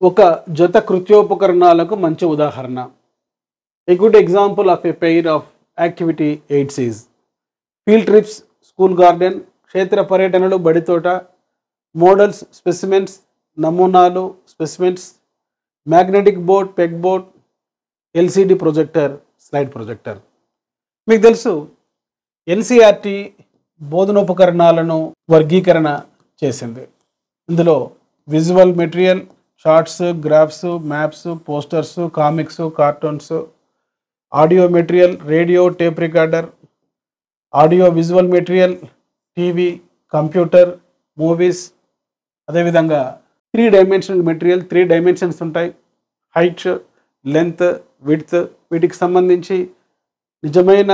ఒక జత కృత్యోపకరణాలకు మంచి ఉదాహరణ. A good example of a pair of activity aids is field trips, school garden, క్షేత్ర పర్యటనలు, బడితోట, మోడల్స్, స్పెసిమెన్స్, నమూనాలు, specimens, magnetic board, peg board, LCD projector, slide projector. మీకు తెలుసు ఎన్సిఆర్టి బోధనోపకరణాలను వర్గీకరణ చేసింది. ఇందులో visual material, charts, graphs, maps, posters, comics, cartoons, audio material, radio, tape recorder, audio visual material, TV, computer, movies, అదేవిధంగా 3 dimensional material. 3 dimensions ఉంటాయి: height, length, width. వీటికి సంబంధించి నిజమైన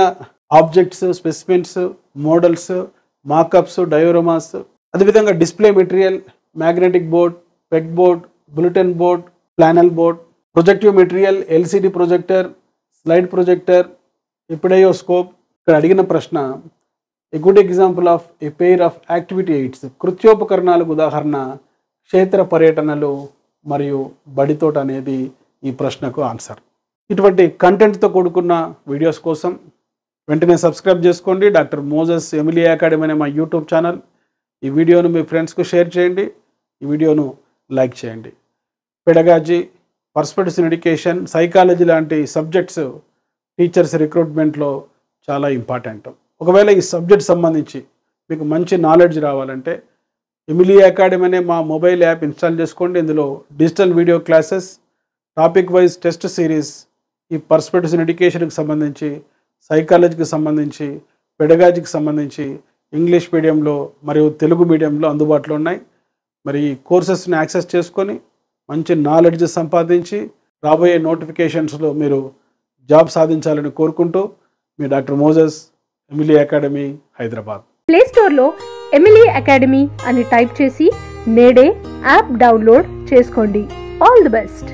objects, specimens, models, mockups, dioramas. అదేవిధంగా display material, magnetic board, peg board, bulletin board, ప్లానల్ board, projective material, LCD projector, slide projector, epidiascope. ఇక్కడ అడిగిన ప్రశ్న a good example of a pair of activity aids, కృత్యోపకరణాలకు ఉదాహరణ క్షేత్ర పర్యటనలు మరియు బడితోట అనేది ఈ ప్రశ్నకు ఆన్సర్. ఇటువంటి కంటెంట్తో కూడుకున్న వీడియోస్ కోసం వెంటనే సబ్స్క్రైబ్ చేసుకోండి. డాక్టర్ మోజెస్ ఎమిలీ అకాడమీ అనే మా యూట్యూబ్ ఛానల్. ఈ వీడియోను మీ ఫ్రెండ్స్కు షేర్ చేయండి. ఈ వీడియోను లైక్ చేయండి. Pedagogy, perspectives in education, psychology లాంటి సబ్జెక్ట్స్ టీచర్స్ రిక్రూట్మెంట్లో చాలా ఇంపార్టెంట్. ఒకవేళ ఈ సబ్జెక్ట్ సంబంధించి మీకు మంచి నాలెడ్జ్ రావాలంటే ఎమిలీ అకాడమీ అనే మా మొబైల్ యాప్ ఇన్స్టాల్ చేసుకోండి. ఇందులో digital video classes, topic wise test series, ఈ పర్స్పెక్టివ్స్ ఇన్ ఎడ్యుకేషన్కి సంబంధించి, సైకాలజీకి సంబంధించి, పెడగాజీకి సంబంధించి ఇంగ్లీష్ మీడియంలో మరియు తెలుగు మీడియంలో అందుబాటులో ఉన్నాయి. మరి ఈ కోర్సెస్ని యాక్సెస్ చేసుకొని మంచి నాలెడ్జ్ సంపాదించి రాబోయే నోటిఫికేషన్స్లో మీరు జాబ్ సాధించాలని కోరుకుంటూ మీ doctor Moses, Emily academy, Hyderabad. Play స్టోర్లో ఎమిలీ అకాడమీ అని టైప్ చేసి నేడే యాప్ డౌన్లోడ్ చేసుకోండి. All the best.